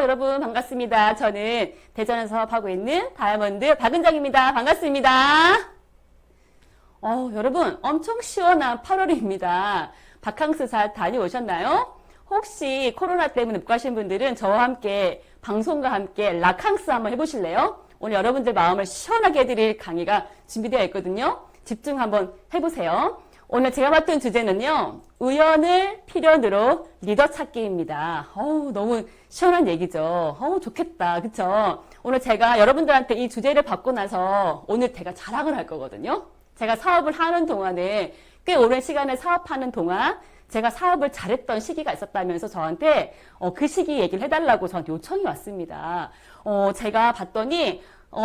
여러분 반갑습니다. 저는 대전에서 사업하고 있는 다이아몬드 박은정입니다. 반갑습니다. 여러분 엄청 시원한 8월입니다. 바캉스 잘 다녀오셨나요? 혹시 코로나 때문에 못 가신 분들은 저와 함께 방송과 함께 라캉스 한번 해보실래요? 오늘 여러분들 마음을 시원하게 해드릴 강의가 준비되어 있거든요. 집중 한번 해보세요. 오늘 제가 맡은 주제는요, 우연을 필연으로 리더 찾기입니다. 너무 시원한 얘기죠. 좋겠다. 그쵸? 오늘 제가 여러분들한테 이 주제를 받고 나서 오늘 제가 자랑을 할 거거든요. 제가 사업을 하는 동안에 꽤 오랜 시간을 사업하는 동안 제가 사업을 잘했던 시기가 있었다면서 저한테 그 시기 얘기를 해달라고 저한테 요청이 왔습니다. 제가 봤더니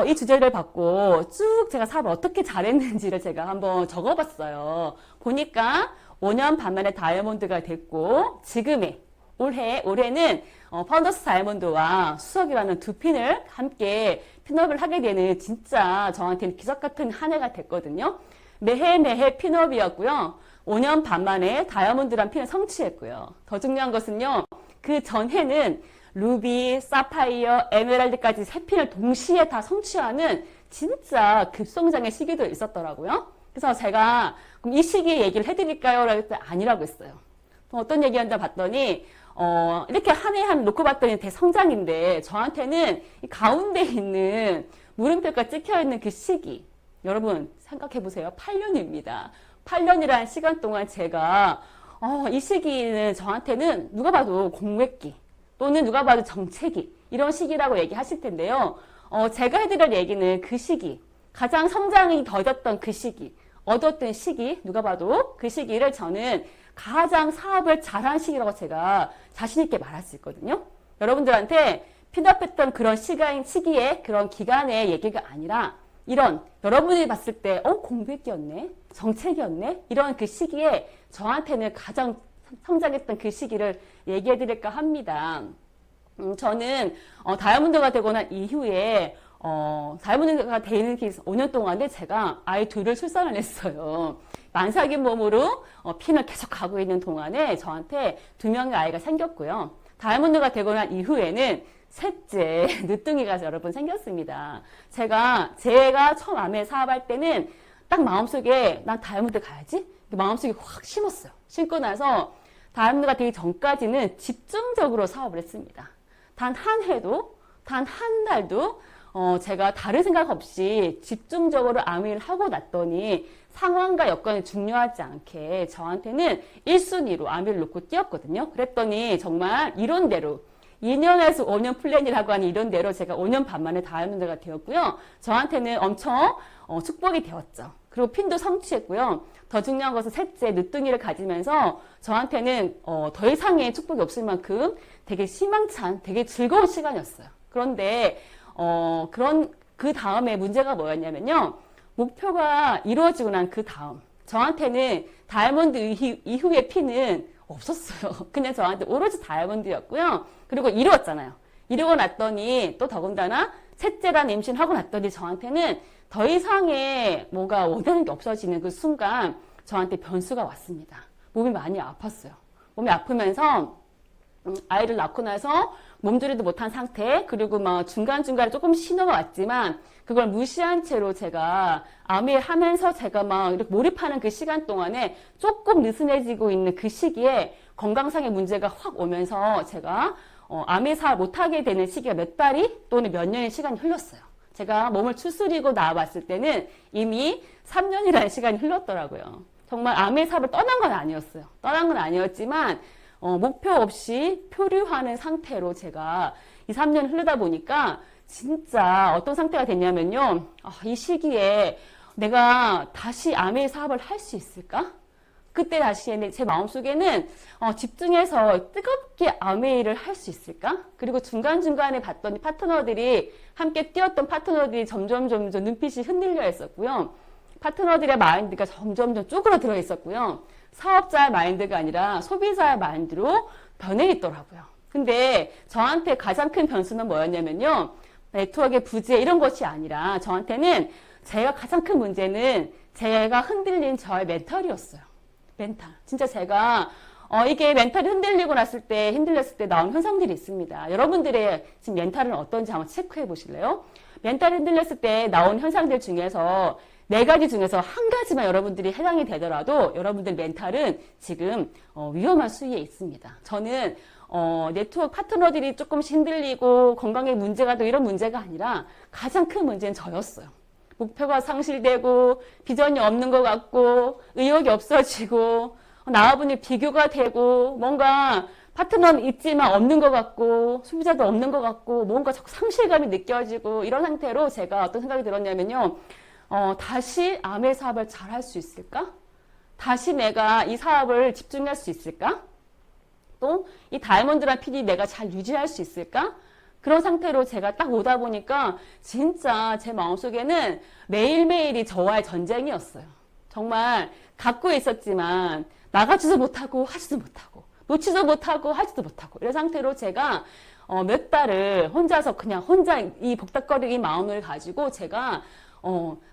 이 주제를 받고 쭉 제가 사업을 어떻게 잘했는지를 제가 한번 적어봤어요. 보니까 5년 반 만에 다이아몬드가 됐고 지금의 올해는 파운더스 다이아몬드와 수석이라는 두 핀을 함께 핀업을 하게 되는 진짜 저한테는 기적 같은 한 해가 됐거든요. 매해 핀업이었고요. 5년 반 만에 다이아몬드란 핀을 성취했고요. 더 중요한 것은요. 그 전해는 루비, 사파이어, 에메랄드까지 세 핀을 동시에 다 성취하는 진짜 급성장의 시기도 있었더라고요. 그래서 제가 그럼 이 시기에 얘기를 해드릴까요? 라고 했더니 아니라고 했어요. 어떤 얘기였나 봤더니 이렇게 한 해 한 놓고 봤더니 대성장인데 저한테는 이 가운데 있는 물음표가 찍혀있는 그 시기 여러분 생각해보세요. 8년입니다. 8년이라는 시간 동안 제가 이 시기는 저한테는 누가 봐도 공백기 또는 누가 봐도 정체기 이런 시기라고 얘기하실 텐데요. 제가 해드릴 얘기는 그 시기 가장 성장이 더뎠던 그 시기 얻었던 시기 누가 봐도 그 시기를 저는 가장 사업을 잘한 시기라고 제가 자신 있게 말할 수 있거든요. 여러분들한테 핀업했던 그런 시기에 그런 기간의 얘기가 아니라 이런 여러분이 봤을 때 공백기였네 정책이었네 이런 그 시기에 저한테는 가장 성장했던 그 시기를 얘기해 드릴까 합니다. 저는 다이아몬드가 되고 난 이후에 다이아몬드가 되는 5년 동안에 제가 아이 둘을 출산을 했어요. 만삭인 몸으로 핀을 계속 가고 있는 동안에 저한테 2명의 아이가 생겼고요. 다이아몬드가 되고 난 이후에는 셋째 늦둥이가 여러분 생겼습니다. 제가 처음 아메 사업할 때는 딱 마음속에 난 다이아몬드 가야지 마음속에 확 심었어요. 심고 나서 다이아몬드가 되기 전까지는 집중적으로 사업을 했습니다. 단 한 해도 단 한 달도 제가 다른 생각 없이 집중적으로 아메를 하고 났더니 상황과 여건이 중요하지 않게 저한테는 1순위로 아메를 놓고 뛰었거든요. 그랬더니 정말 이론대로 2년에서 5년 플랜이라고 하는 이론대로 제가 5년 반 만에 다이아몬드가 되었고요. 저한테는 엄청 축복이 되었죠. 그리고 핀도 성취했고요. 더 중요한 것은 셋째 늦둥이를 가지면서 저한테는 더 이상의 축복이 없을 만큼 되게 희망찬 되게 즐거운 시간이었어요. 그런데 그 다음에 문제가 뭐였냐면요. 목표가 이루어지고 난 그 다음 저한테는 다이아몬드 이후의 핀은 없었어요. 그냥 저한테 오로지 다이아몬드였고요. 그리고 이루었잖아요. 이루고 났더니 또 더군다나 셋째란 임신하고 났더니 저한테는 더 이상의 뭔가 원하는 게 없어지는 그 순간 저한테 변수가 왔습니다. 몸이 많이 아팠어요. 몸이 아프면서 아이를 낳고 나서 몸조리도 못한 상태 그리고 막 중간중간에 조금 신호가 왔지만 그걸 무시한 채로 제가 아메하면서 제가 막 이렇게 몰입하는 그 시간 동안에 조금 느슨해지고 있는 그 시기에 건강상의 문제가 확 오면서 제가 아메사 못하게 되는 시기가 몇 달이 또는 몇 년의 시간이 흘렀어요. 제가 몸을 추스리고 나와봤을 때는 이미 3년이라는 시간이 흘렀더라고요. 정말 아메 사업을 떠난 건 아니었어요. 떠난 건 아니었지만 목표 없이 표류하는 상태로 제가 이 3년 흐르다 보니까 진짜 어떤 상태가 됐냐면요. 이 시기에 내가 다시 아메 사업을 할 수 있을까? 그때 다시 제 마음속에는 집중해서 뜨겁게 아메이를 할 수 있을까? 그리고 중간중간에 봤더니 파트너들이 함께 뛰었던 파트너들이 점점 눈빛이 흔들려 있었고요. 파트너들의 마인드가 점점 쪼그라들어 있었고요. 사업자의 마인드가 아니라 소비자의 마인드로 변해 있더라고요. 근데 저한테 가장 큰 변수는 뭐였냐면요. 네트워크의 부재 이런 것이 아니라 저한테는 제가 가장 큰 문제는 제가 흔들린 저의 멘탈이었어요. 멘탈. 진짜 제가 이게 멘탈이 흔들렸을 때 나온 현상들이 있습니다. 여러분들의 지금 멘탈은 어떤지 한번 체크해 보실래요? 멘탈이 흔들렸을 때 나온 현상들 중에서 4가지 중에서 한 가지만 여러분들이 해당이 되더라도 여러분들 멘탈은 지금 위험한 수위에 있습니다. 저는 네트워크 파트너들이 조금씩 흔들리고 건강에 문제가 또 이런 문제가 아니라 가장 큰 문제는 저였어요. 목표가 상실되고 비전이 없는 것 같고 의욕이 없어지고 나와보니 비교가 되고 뭔가 파트너는 있지만 없는 것 같고 소비자도 없는 것 같고 뭔가 자꾸 상실감이 느껴지고 이런 상태로 제가 어떤 생각이 들었냐면요. 다시 아메 사업을 잘 할 수 있을까? 다시 내가 이 사업을 집중할 수 있을까? 또 이 다이아몬드란 PD 내가 잘 유지할 수 있을까? 그런 상태로 제가 딱 오다 보니까 진짜 제 마음속에는 매일매일이 저와의 전쟁이었어요. 정말 갖고 있었지만 나가지도 못하고 하지도 못하고 놓지도 못하고 하지도 못하고 이런 상태로 제가 몇 달을 혼자서 그냥 혼자 이 복닥거리기 마음을 가지고 제가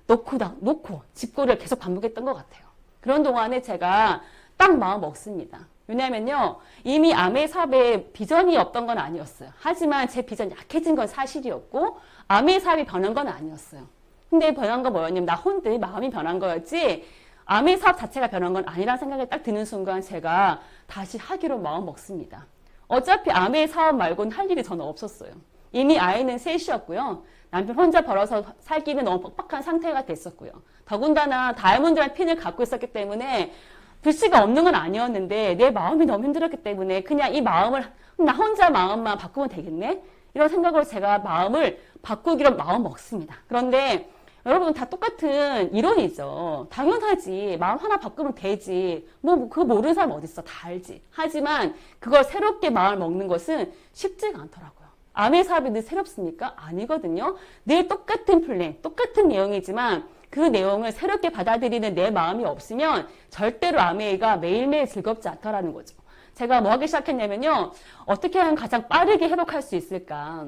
놓고 집고를 계속 반복했던 것 같아요. 그런 동안에 제가 딱 마음 먹습니다. 왜냐면요, 이미 아메 사업에 비전이 없던 건 아니었어요. 하지만 제 비전이 약해진 건 사실이었고, 아메 사업이 변한 건 아니었어요. 근데 변한 건 뭐였냐면, 나 혼자 마음이 변한 거였지, 아메 사업 자체가 변한 건 아니라는 생각이 딱 드는 순간 제가 다시 하기로 마음 먹습니다. 어차피 아메 사업 말고는 할 일이 저는 없었어요. 이미 아이는 셋이었고요. 남편 혼자 벌어서 살기는 너무 빡빡한 상태가 됐었고요. 더군다나 다이아몬드라는 핀을 갖고 있었기 때문에 불씨가 없는 건 아니었는데 내 마음이 너무 힘들었기 때문에 그냥 이 마음을 나 혼자 마음만 바꾸면 되겠네? 이런 생각으로 제가 마음을 바꾸기로 마음 먹습니다. 그런데 여러분 다 똑같은 이론이죠. 당연하지. 마음 하나 바꾸면 되지. 그거 모르는 사람 어딨어. 다 알지. 하지만 그걸 새롭게 마음을 먹는 것은 쉽지가 않더라고요. 아메 사업이 늘 새롭습니까? 아니거든요. 늘 똑같은 플랜, 똑같은 내용이지만 그 내용을 새롭게 받아들이는 내 마음이 없으면 절대로 아메이가 매일매일 즐겁지 않다라는 거죠. 제가 뭐 하기 시작했냐면요. 어떻게 하면 가장 빠르게 회복할 수 있을까?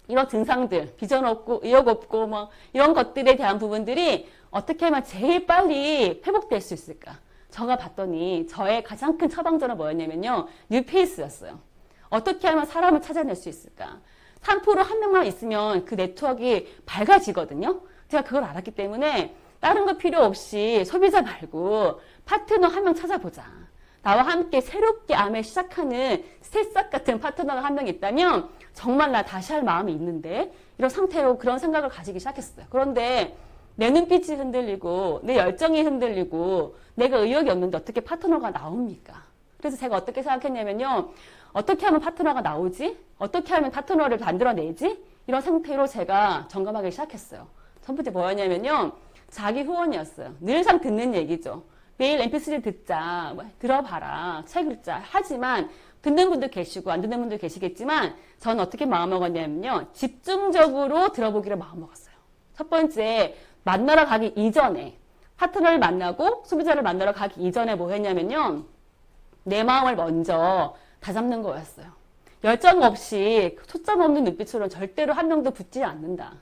이런 증상들, 비전 없고 의욕 없고 뭐 이런 것들에 대한 부분들이 어떻게 하면 제일 빨리 회복될 수 있을까? 제가 봤더니 저의 가장 큰 처방전은 뭐였냐면요. 뉴페이스였어요. 어떻게 하면 사람을 찾아낼 수 있을까? 3% 한 명만 있으면 그 네트워크가 밝아지거든요. 제가 그걸 알았기 때문에 다른 거 필요 없이 소비자 말고 파트너 한 명 찾아보자. 나와 함께 새롭게 암에 시작하는 새싹 같은 파트너가 한 명 있다면 정말 나 다시 할 마음이 있는데 이런 상태로 그런 생각을 가지기 시작했어요. 그런데 내 눈빛이 흔들리고 내 열정이 흔들리고 내가 의욕이 없는데 어떻게 파트너가 나옵니까? 그래서 제가 어떻게 생각했냐면요. 어떻게 하면 파트너가 나오지? 어떻게 하면 파트너를 만들어내지? 이런 상태로 제가 점검하기 시작했어요. 첫 번째 뭐였냐면요. 자기 후원이었어요. 늘상 듣는 얘기죠. 매일 mp3 듣자, 들어봐라, 책 읽자. 하지만 듣는 분도 계시고 안 듣는 분도 계시겠지만 저는 어떻게 마음먹었냐면요. 집중적으로 들어보기를 마음먹었어요. 첫 번째, 만나러 가기 이전에 파트너를 만나고 소비자를 만나러 가기 이전에 뭐 했냐면요. 내 마음을 먼저 다잡는 거였어요. 열정 없이 초점 없는 눈빛으로 절대로 한 명도 붙지 않는다.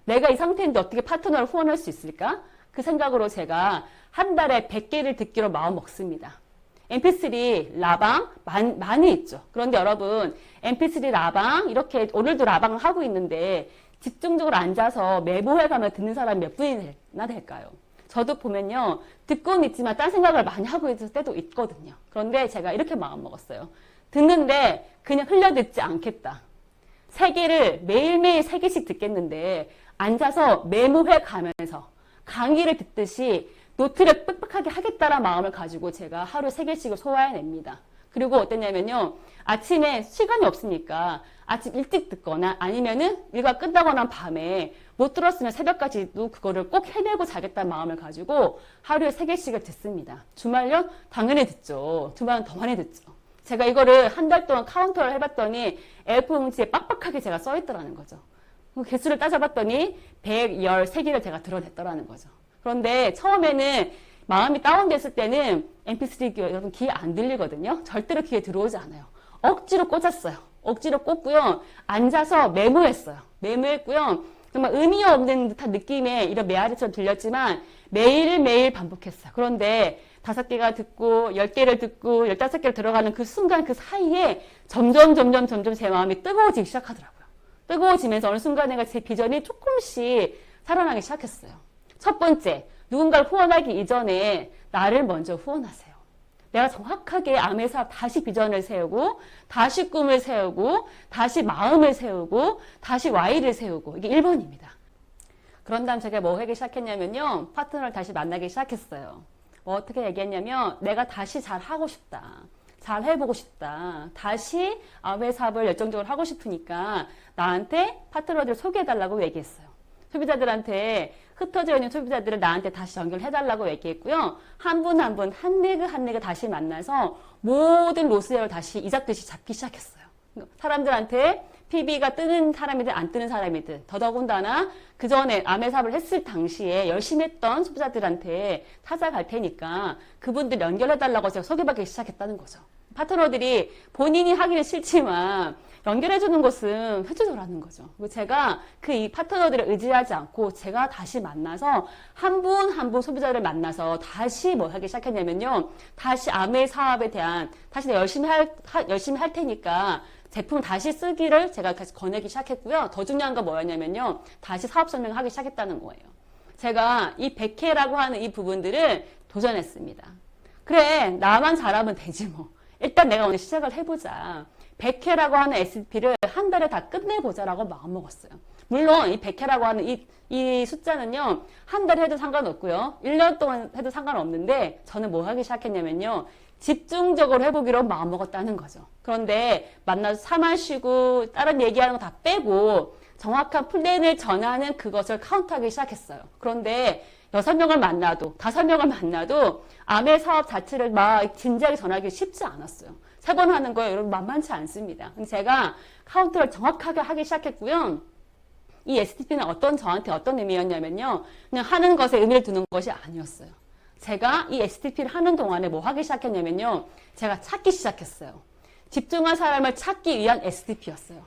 내가 이 상태인데 어떻게 파트너를 후원할 수 있을까? 그 생각으로 제가 한 달에 100개를 듣기로 마음 먹습니다. mp3 라방 많이 있죠. 그런데 여러분 mp3 라방 이렇게 오늘도 라방을 하고 있는데 집중적으로 앉아서 메모해가며 듣는 사람이 몇 분이나 될까요? 저도 보면요. 듣고는 있지만 딴 생각을 많이 하고 있을 때도 있거든요. 그런데 제가 이렇게 마음 먹었어요. 듣는데 그냥 흘려듣지 않겠다. 3개를 매일매일 3개씩 듣겠는데 앉아서 메모해 가면서 강의를 듣듯이 노트를 빽빽하게 하겠다라는 마음을 가지고 제가 하루 3개씩을 소화해냅니다. 그리고 어땠냐면요. 아침에 시간이 없으니까 아침 일찍 듣거나 아니면은 일과 끝나거나 밤에 못 들었으면 새벽까지도 그거를 꼭 해내고 자겠다는 마음을 가지고 하루에 3개씩을 듣습니다. 주말요? 당연히 듣죠. 주말은 더 많이 듣죠. 제가 이거를 한 달 동안 카운터를 해봤더니 A4용지에 빡빡하게 제가 써있더라는 거죠. 개수를 따져봤더니 113개를 제가 드러냈더라는 거죠. 그런데 처음에는 마음이 다운됐을 때는 mp3 여러분 귀에 안 들리거든요. 절대로 귀에 들어오지 않아요. 억지로 꽂았어요. 억지로 꽂고요. 앉아서 메모했어요. 메모했고요. 정말 의미 없는 듯한 느낌의 이런 메아리처럼 들렸지만 매일매일 반복했어요. 그런데 5개가 듣고 10개를 듣고 15개를 들어가는 그 순간 그 사이에 점점 제 마음이 뜨거워지기 시작하더라고요. 뜨거워지면서 어느 순간에 제 비전이 조금씩 살아나기 시작했어요. 첫 번째, 누군가를 후원하기 이전에 나를 먼저 후원하세요. 내가 정확하게 암에서 다시 비전을 세우고, 다시 꿈을 세우고, 다시 마음을 세우고, 다시 Y를 세우고, 이게 1번입니다. 그런 다음 제가 뭐 하기 시작했냐면요, 파트너를 다시 만나기 시작했어요. 뭐 어떻게 얘기했냐면, 내가 다시 잘 하고 싶다. 잘 해보고 싶다. 다시 암의 사업을 열정적으로 하고 싶으니까 나한테 파트너들 소개해달라고 얘기했어요. 소비자들한테 흩어져 있는 소비자들을 나한테 다시 연결해달라고 얘기했고요. 한 분 한 분, 한 레그 다시 만나서 모든 로스웨어를 다시 이잡듯이 잡기 시작했어요. 사람들한테 PB가 뜨는 사람이든 안 뜨는 사람이든 더더군다나 그 전에 암의 사업을 했을 당시에 열심히 했던 소비자들한테 찾아갈 테니까 그분들 연결해달라고 제가 소개받기 시작했다는 거죠. 파트너들이 본인이 하기는 싫지만 연결해주는 것은 해주더라는 거죠. 제가 그 이 파트너들을 의지하지 않고 제가 다시 만나서 한 분 한 분 소비자를 만나서 다시 뭐 하기 시작했냐면요. 다시 암의 사업에 대한 다시 내가 열심히 할 테니까 제품을 다시 쓰기를 제가 다시 권하기 시작했고요. 더 중요한 건 뭐였냐면요. 다시 사업 설명을 하기 시작했다는 거예요. 제가 이 100회라고 하는 이 부분들을 도전했습니다. 그래, 나만 잘하면 되지 뭐. 일단 내가 오늘 시작을 해보자. 100회라고 하는 SP를 한 달에 다 끝내보자라고 마음먹었어요. 물론 이 100회라고 하는 이 숫자는요. 한 달에 해도 상관없고요. 1년 동안 해도 상관없는데 저는 뭐 하기 시작했냐면요. 집중적으로 해보기로 마음먹었다는 거죠. 그런데 만나서 차 마시고 다른 얘기하는 거 다 빼고 정확한 플랜을 전하는 그것을 카운트하기 시작했어요. 그런데 6명을 만나도 5명을 만나도 암의 사업 자체를 막 진지하게 전하기 쉽지 않았어요. 3번 하는 거예요. 여러분 만만치 않습니다. 제가 카운트를 정확하게 하기 시작했고요. 이 STP는 저한테 어떤 의미였냐면요. 그냥 하는 것에 의미를 두는 것이 아니었어요. 제가 이 STP를 하는 동안에 뭐 하기 시작했냐면요. 제가 찾기 시작했어요. 집중한 사람을 찾기 위한 STP였어요.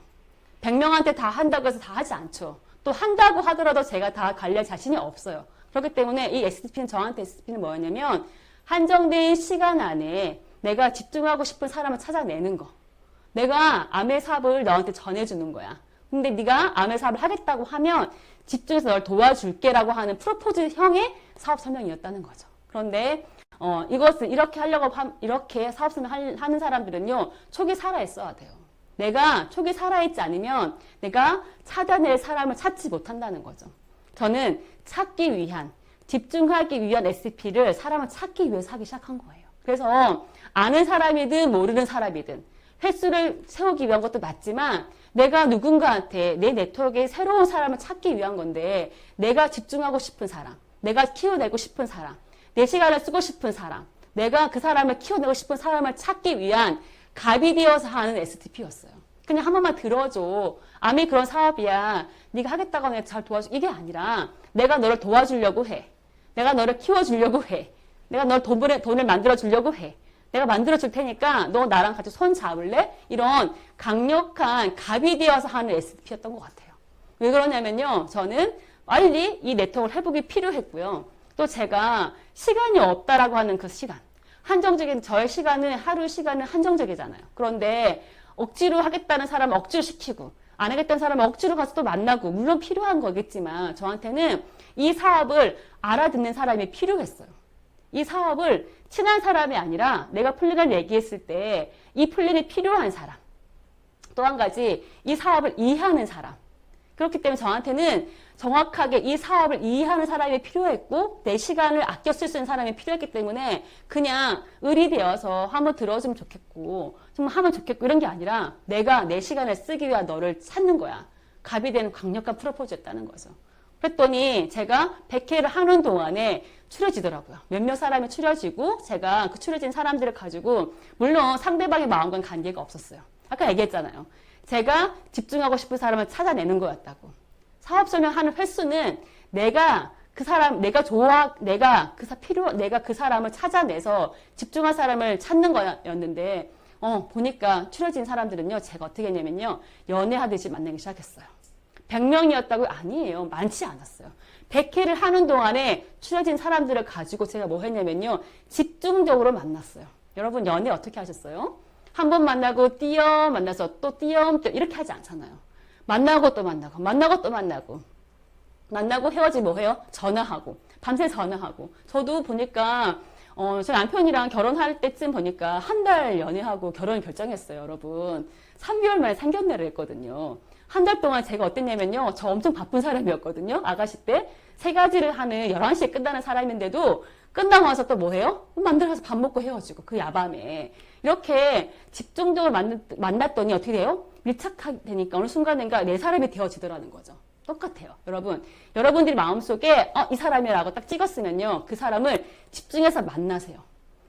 100명한테 다 한다고 해서 다 하지 않죠. 또 한다고 하더라도 제가 다 관리할 자신이 없어요. 그렇기 때문에 이 STP는 저한테 STP는 뭐였냐면 한정된 시간 안에 내가 집중하고 싶은 사람을 찾아내는 거. 내가 암의 사업을 너한테 전해주는 거야. 근데 네가 암의 사업을 하겠다고 하면 집중해서 널 도와줄게라고 하는 프로포즈형의 사업 설명이었다는 거죠. 그런데 이것을 이렇게 사업 설명하는 사람들은요. 촉이 살아있어야 돼요. 내가 촉이 살아있지 않으면 내가 찾아낼 사람을 찾지 못한다는 거죠. 저는 찾기 위한, 집중하기 위한 SP를 사람을 찾기 위해서 하기 시작한 거예요. 그래서 아는 사람이든 모르는 사람이든 횟수를 세우기 위한 것도 맞지만 내가 누군가한테 내 네트워크에 새로운 사람을 찾기 위한 건데 내가 집중하고 싶은 사람, 내가 키워내고 싶은 사람, 내 시간을 쓰고 싶은 사람, 내가 그 사람을 키워내고 싶은 사람을 찾기 위한 갑이 되어서 하는 STP였어요. 그냥 한 번만 들어줘. 암이 그런 사업이야. 네가 하겠다고 하면 잘 도와줘. 이게 아니라 내가 너를 도와주려고 해. 내가 너를 키워주려고 해. 내가 널 돈을 만들어주려고 해. 내가 만들어줄 테니까 너 나랑 같이 손 잡을래? 이런 강력한 갑이 되어서 하는 STP였던 것 같아요. 왜 그러냐면요. 저는 빨리 이 네트워크를 회복이 필요했고요. 또 제가 시간이 없다라고 하는 그 시간. 한정적인 저의 시간은 하루 시간은 한정적이잖아요. 그런데 억지로 하겠다는 사람을 억지로 시키고 안 하겠다는 사람을 억지로 가서 또 만나고 물론 필요한 거겠지만 저한테는 이 사업을 알아듣는 사람이 필요했어요. 이 사업을 친한 사람이 아니라 내가 플랜을 얘기했을 때 이 플랜이 필요한 사람. 또 한 가지 이 사업을 이해하는 사람. 그렇기 때문에 저한테는 정확하게 이 사업을 이해하는 사람이 필요했고 내 시간을 아껴 쓸 수 있는 사람이 필요했기 때문에 그냥 의리되어서 한번 들어주면 좋겠고 좀 하면 좋겠고 이런 게 아니라 내가 내 시간을 쓰기 위한 너를 찾는 거야. 갑이 되는 강력한 프로포즈였다는 거죠. 그랬더니 제가 100회를 하는 동안에 추려지더라고요. 몇몇 사람이 추려지고 제가 그 추려진 사람들을 가지고 물론 상대방의 마음과는 관계가 없었어요. 아까 얘기했잖아요. 제가 집중하고 싶은 사람을 찾아내는 거였다고. 사업 설명하는 횟수는 내가 그 사람을 찾아내서 집중한 사람을 찾는 거였는데, 보니까 추려진 사람들은요, 제가 어떻게 했냐면요, 연애하듯이 만나기 시작했어요. 100명이었다고? 아니에요. 많지 않았어요. 100회를 하는 동안에 추려진 사람들을 가지고 제가 뭐 했냐면요. 집중적으로 만났어요. 여러분 연애 어떻게 하셨어요? 한 번 만나고 띄엄 만나서 또 띄엄 이렇게 하지 않잖아요. 만나고 또 만나고 만나고 또 만나고 만나고 헤어지면 뭐 해요? 전화하고 밤새 전화하고. 저도 보니까 제 남편이랑 결혼할 때쯤 보니까 한 달 연애하고 결혼 결정했어요. 여러분 3개월 만에 상견례를 했거든요. 한 달 동안 제가 어땠냐면요. 저 엄청 바쁜 사람이었거든요. 아가씨 때 3가지를 하는 11시에 끝나는 사람인데도 끝나고 와서 또 뭐 해요? 만들어서 밥 먹고 헤어지고 그 야밤에 이렇게 집중적으로 만났더니 어떻게 돼요? 밀착하게 되니까 어느 순간인가 내 사람이 되어지더라는 거죠. 똑같아요. 여러분, 여러분들이 마음속에 이 사람이라고 딱 찍었으면요. 그 사람을 집중해서 만나세요.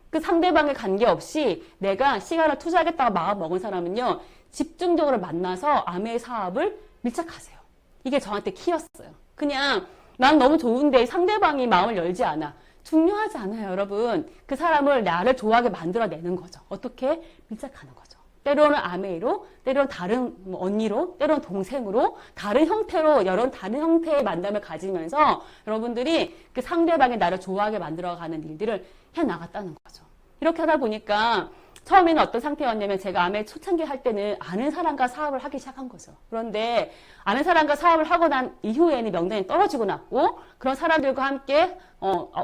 그 상대방에 관계없이 내가 시간을 투자하겠다고 마음 먹은 사람은요. 집중적으로 만나서 아메의 사업을 밀착하세요. 이게 저한테 키였어요. 그냥 난 너무 좋은데 상대방이 마음을 열지 않아. 중요하지 않아요, 여러분. 그 사람을 나를 좋아하게 만들어내는 거죠. 어떻게? 밀착하는 거죠. 때로는 아메이로, 때로는 다른 언니로, 때로는 동생으로, 다른 형태로, 여러 다른 형태의 만남을 가지면서 여러분들이 그 상대방이 나를 좋아하게 만들어가는 일들을 해나갔다는 거죠. 이렇게 하다 보니까 처음에는 어떤 상태였냐면 제가 아메 초창기 할 때는 아는 사람과 사업을 하기 시작한 거죠. 그런데 아는 사람과 사업을 하고 난 이후에는 명단이 떨어지고 났고 그런 사람들과 함께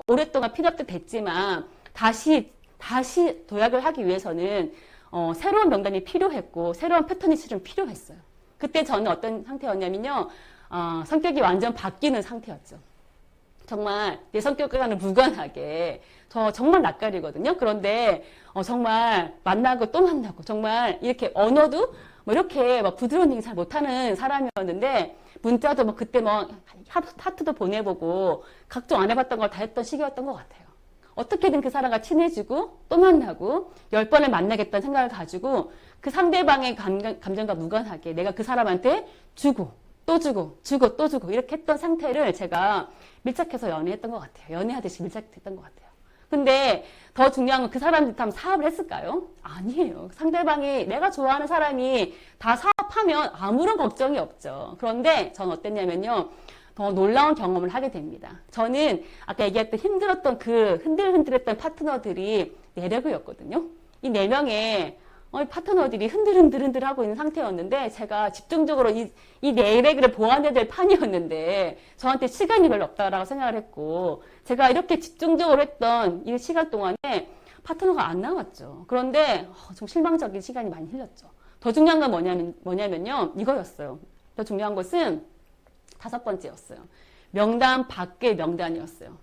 오랫동안 필업도 됐지만 다시 도약을 하기 위해서는 새로운 명단이 필요했고 새로운 패턴이 실은 필요했어요. 그때 저는 어떤 상태였냐면요. 성격이 완전 바뀌는 상태였죠. 정말 내 성격과는 무관하게 저 정말 낯가리거든요. 그런데 정말 만나고 또 만나고 정말 이렇게 언어도 뭐 이렇게 막 부드러운 얘기 잘 못하는 사람이었는데 문자도 뭐 그때 뭐 하트도 보내보고 각종 안 해봤던 걸 다 했던 시기였던 것 같아요. 어떻게든 그 사람과 친해지고 또 만나고 10번을 만나겠다는 생각을 가지고 그 상대방의 감정과 무관하게 내가 그 사람한테 주고 또 주고 주고 또 주고 이렇게 했던 상태를 제가 밀착해서 연애했던 것 같아요. 연애하듯이 밀착했던 것 같아요. 근데 더 중요한 건 그 사람들이 다 사업을 했을까요? 아니에요. 상대방이 내가 좋아하는 사람이 다 사업하면 아무런 걱정이 없죠. 그런데 저는 어땠냐면요. 더 놀라운 경험을 하게 됩니다. 저는 아까 얘기했던 힘들었던 그 흔들흔들했던 파트너들이 4명이었거든요. 이 4명의 파트너들이 흔들흔들 하고 있는 상태였는데 제가 집중적으로 이 4명을 보완해야 될 판이었는데 저한테 시간이 별로 없다라고 생각을 했고 제가 이렇게 집중적으로 했던 이 시간 동안에 파트너가 안 나왔죠. 그런데 좀 실망적인 시간이 많이 흘렸죠. 더 중요한 건 뭐냐면요. 이거였어요. 더 중요한 것은 5번째였어요. 명단 밖의 명단이었어요.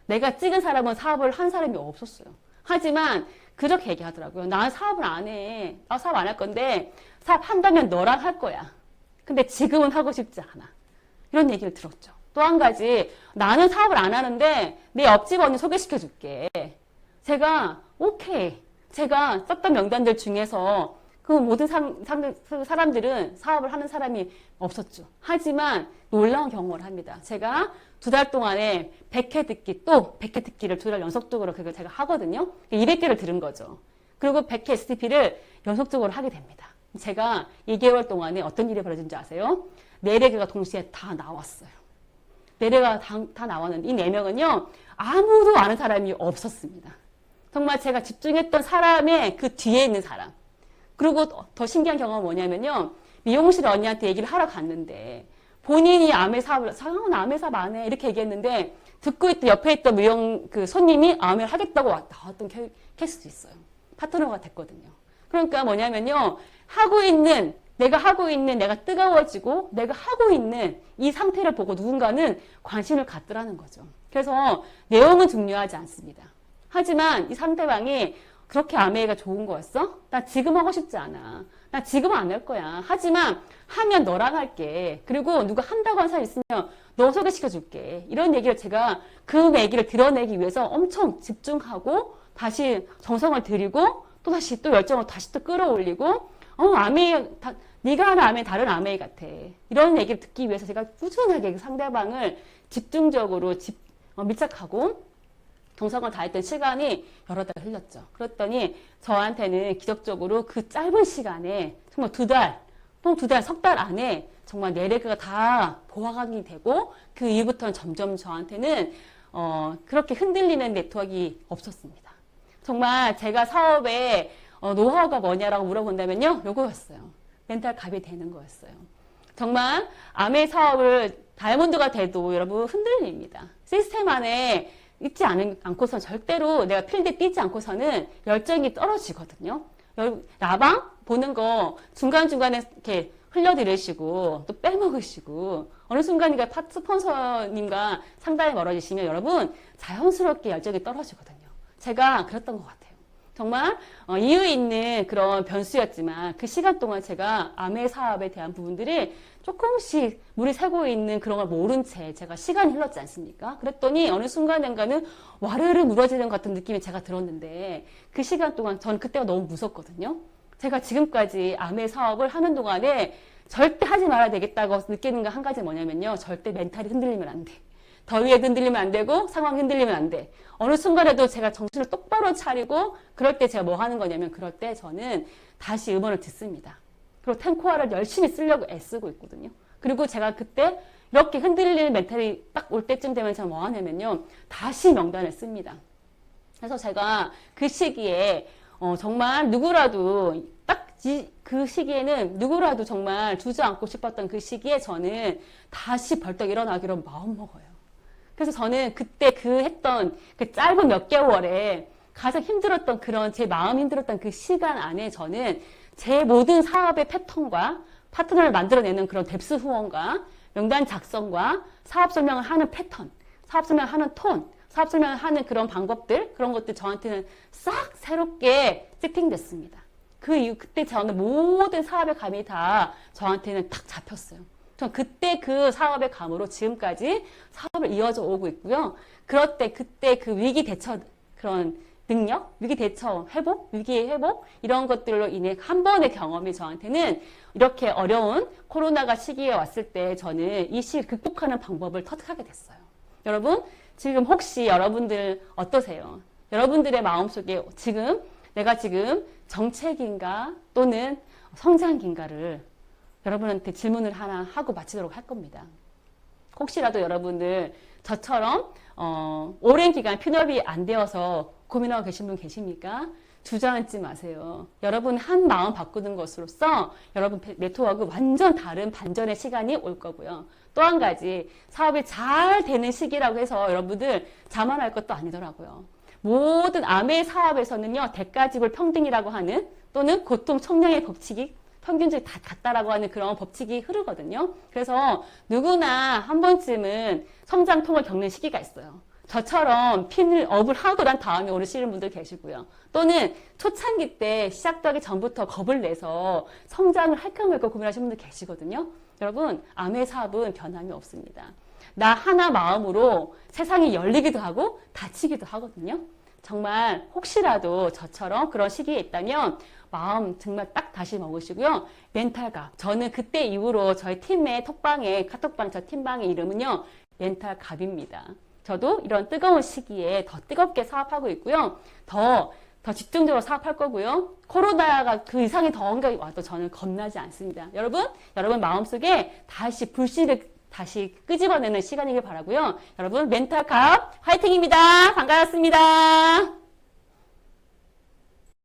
내가 찍은 사람은 사업을 한 사람이 없었어요. 하지만 그렇게 얘기하더라고요. 나 사업을 안 해. 사업 안 할 건데 사업 한다면 너랑 할 거야. 근데 지금은 하고 싶지 않아. 이런 얘기를 들었죠. 또 한 가지 나는 사업을 안 하는데 내 옆집 언니 소개시켜 줄게. 제가 오케이. 제가 썼던 명단들 중에서 그 모든 사람들은 사업을 하는 사람이 없었죠. 하지만 놀라운 경험을 합니다. 제가 2달 동안에 100회 듣기 또 100회 듣기를 2달 연속적으로 그걸 제가 하거든요. 200개를 들은 거죠. 그리고 100회 STP를 연속적으로 하게 됩니다. 제가 2개월 동안에 어떤 일이 벌어진지 아세요? 4개가 동시에 다 나왔어요. 4개가 다 나왔는데 이 4명은요. 아무도 아는 사람이 없었습니다. 정말 제가 집중했던 사람의 그 뒤에 있는 사람. 그리고 더 신기한 경험은 뭐냐면요. 미용실 언니한테 얘기를 하러 갔는데 본인이 아메 사업을 아메 사업 안 해 이렇게 얘기했는데 듣고 있던 옆에 있던 미용 그 손님이 아메를 하겠다고 나왔던 케이스도 있어요. 파트너가 됐거든요. 그러니까 뭐냐면요. 내가 뜨거워지고 내가 하고 있는 이 상태를 보고 누군가는 관심을 갖더라는 거죠. 그래서 내용은 중요하지 않습니다. 하지만 이 상대방이 그렇게 아메이가 좋은 거였어? 나 지금 하고 싶지 않아. 나 지금은 안 할 거야. 하지만 하면 너랑 할게. 그리고 누가 한다고 한 사람 있으면 너 소개시켜 줄게. 이런 얘기를 제가 그 얘기를 드러내기 위해서 엄청 집중하고 다시 정성을 들이고 또 다시 또 열정을 다시 또 끌어올리고 아메이 네가 하는 아메이 다른 아메이 같아. 이런 얘기를 듣기 위해서 제가 꾸준하게 상대방을 집중적으로 밀착하고 정성을 다했던 시간이 여러 달 흘렸죠. 그랬더니 저한테는 기적적으로 그 짧은 시간에 정말 2달, 또 2달, 석 달 안에 정말 내래가 다 보완이 되고 그 이후부터는 점점 저한테는 그렇게 흔들리는 네트워크가 없었습니다. 정말 제가 사업의 노하우가 뭐냐라고 물어본다면요. 요거였어요. 멘탈 갑이 되는 거였어요. 정말 아메 사업을 다이아몬드가 돼도 여러분 흔들립니다. 시스템 안에 있지 않고선 절대로 내가 필드에 뛰지 않고서는 열정이 떨어지거든요. 라방 보는 거 중간중간에 이렇게 흘려들으시고 또 빼먹으시고 어느 순간인가 스폰서님과 상당히 멀어지시면 여러분 자연스럽게 열정이 떨어지거든요. 제가 그랬던 것 같아요. 정말 이유 있는 그런 변수였지만 그 시간 동안 제가 아메 사업에 대한 부분들을 조금씩 물이 새고 있는 그런 걸 모른 채 제가 시간이 흘렀지 않습니까? 그랬더니 어느 순간인가는 와르르 무너지는 것 같은 느낌이 제가 들었는데 그 시간 동안 전 그때가 너무 무섭거든요. 제가 지금까지 아메 사업을 하는 동안에 절대 하지 말아야 되겠다고 느끼는 거 한 가지 뭐냐면요. 절대 멘탈이 흔들리면 안 돼. 더위에 흔들리면 안 되고 상황이 흔들리면 안 돼. 어느 순간에도 제가 정신을 똑바로 차리고 그럴 때 제가 뭐 하는 거냐면 그럴 때 저는 다시 음원을 듣습니다. 그리고 탱코아를 열심히 쓰려고 애쓰고 있거든요. 그리고 제가 그때 이렇게 흔들리는 멘탈이 딱 올 때쯤 되면 제가 뭐 하냐면요. 다시 명단을 씁니다. 그래서 제가 그 시기에 정말 누구라도 딱 그 시기에는 누구라도 정말 주저앉고 싶었던 그 시기에 저는 다시 벌떡 일어나기로 마음먹어요. 그래서 저는 그때 했던 그 짧은 몇 개월에 가장 힘들었던 그런 제 마음 힘들었던 그 시간 안에 저는 제 모든 사업의 패턴과 파트너를 만들어내는 그런 뎁스 후원과 명단 작성과 사업 설명을 하는 패턴, 사업 설명을 하는 톤, 사업 설명을 하는 그런 방법들, 그런 것들 저한테는 싹 새롭게 세팅됐습니다. 그 이후 그때 저는 모든 사업의 감이 다 저한테는 딱 잡혔어요. 전 그때 그 사업의 감으로 지금까지 사업을 이어져 오고 있고요. 그럴 때 그때 그 위기 대처 그런 능력, 위기 대처 회복, 위기의 회복 이런 것들로 인해 한 번의 경험이 저한테는 이렇게 어려운 코로나가 시기에 왔을 때 저는 이 시기를 극복하는 방법을 터득하게 됐어요. 여러분 지금 혹시 여러분들 어떠세요? 여러분들의 마음속에 내가 지금 정책인가 또는 성장인가를 여러분한테 질문을 하나 하고 마치도록 할 겁니다. 혹시라도 여러분들 저처럼 오랜 기간 핀업이 안 되어서 고민하고 계신 분 계십니까? 주저앉지 마세요. 여러분 한 마음 바꾸는 것으로써 여러분 네트워크 완전 다른 반전의 시간이 올 거고요. 또 한 가지 사업이 잘 되는 시기라고 해서 여러분들 자만할 것도 아니더라고요. 모든 아메 사업에서는요. 대가지불 평등이라고 하는 또는 고통 총량의 법칙이 평균적이 다 같다라고 하는 그런 법칙이 흐르거든요. 그래서 누구나 한 번쯤은 성장통을 겪는 시기가 있어요. 저처럼 업을 하고 난 다음에 오르시는 분들 계시고요. 또는 초창기 때 시작도 하기 전부터 겁을 내서 성장을 할까 말까 고민하시는 분들 계시거든요. 여러분, 아메 사업은 변함이 없습니다. 나 하나 마음으로 세상이 열리기도 하고 닫히기도 하거든요. 정말 혹시라도 저처럼 그런 시기에 있다면 마음 정말 딱 다시 먹으시고요. 멘탈갑. 저는 그때 이후로 저희 팀의 카톡방 저 팀방의 이름은요. 멘탈갑입니다. 저도 이런 뜨거운 시기에 더 뜨겁게 사업하고 있고요. 더 집중적으로 사업할 거고요. 코로나가 그 이상의 더운 게 와도 저는 겁나지 않습니다. 여러분 마음속에 다시 불씨를 다시 끄집어내는 시간이길 바라고요. 여러분 멘탈갑 화이팅입니다. 반갑습니다.